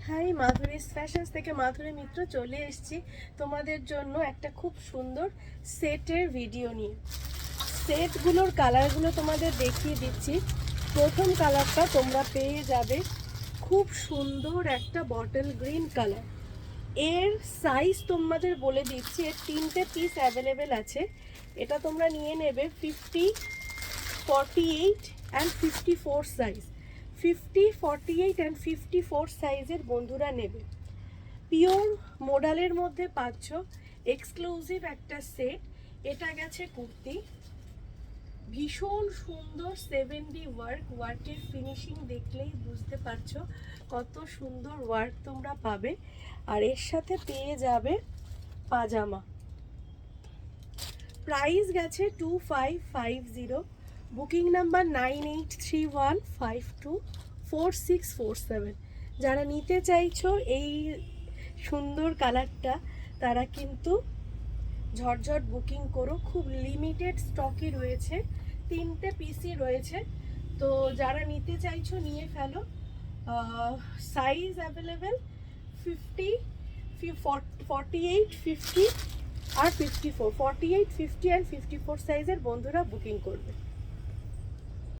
High, মাধুরীস fashions থেকে মাধুরী মিত্র চলে এসেছি তোমাদের জন্য একটা খুব সুন্দর সেটের ভিডিও নিয়ে। সেটগুলোর কালারগুলো তোমাদের দেখিয়ে দিচ্ছি। প্রথম কালারটা তোমরা পেয়ে যাবে খুব সুন্দর একটা বটল গ্রিন কালার। এর সাইজ তোমাদের বলে দিচ্ছি, এর 3টে পিস অ্যাভেলেবেল আছে। এটা তোমরা নিয়ে নেবে 50, 48 অ্যান্ড 54 সাইজ। 50, 48 অ্যান্ড 54 সাইজের বন্ধুরা নেবে। পিওর মোডালের মধ্যে পাচ্ছ এক্সক্লুসিভ একটা সেট। এটা গেছে কুর্তি, ভীষণ সুন্দর 7D ওয়ার্কের ফিনিশিং দেখলেই বুঝতে পারছো কত সুন্দর ওয়ার্ক তোমরা পাবে। আর এর সাথে পেয়ে যাবে পাজামা। প্রাইস গেছে 2550। Booking number 9831524647। যারা নিতে চাইছো এই সুন্দর কালারটা তারা কিন্তু ঝটঝট বুকিং করো, খুব লিমিটেড স্টকই রয়েছে, 3টে পিসই রয়েছে। তো যারা নিতে চাইছো নিয়ে ফেলো। সাইজ অ্যাভেলেবেল 50, 48, 50 আর 54। 48, 50 অ্যান্ড 54 সাইজের বন্ধুরা বুকিং করবে।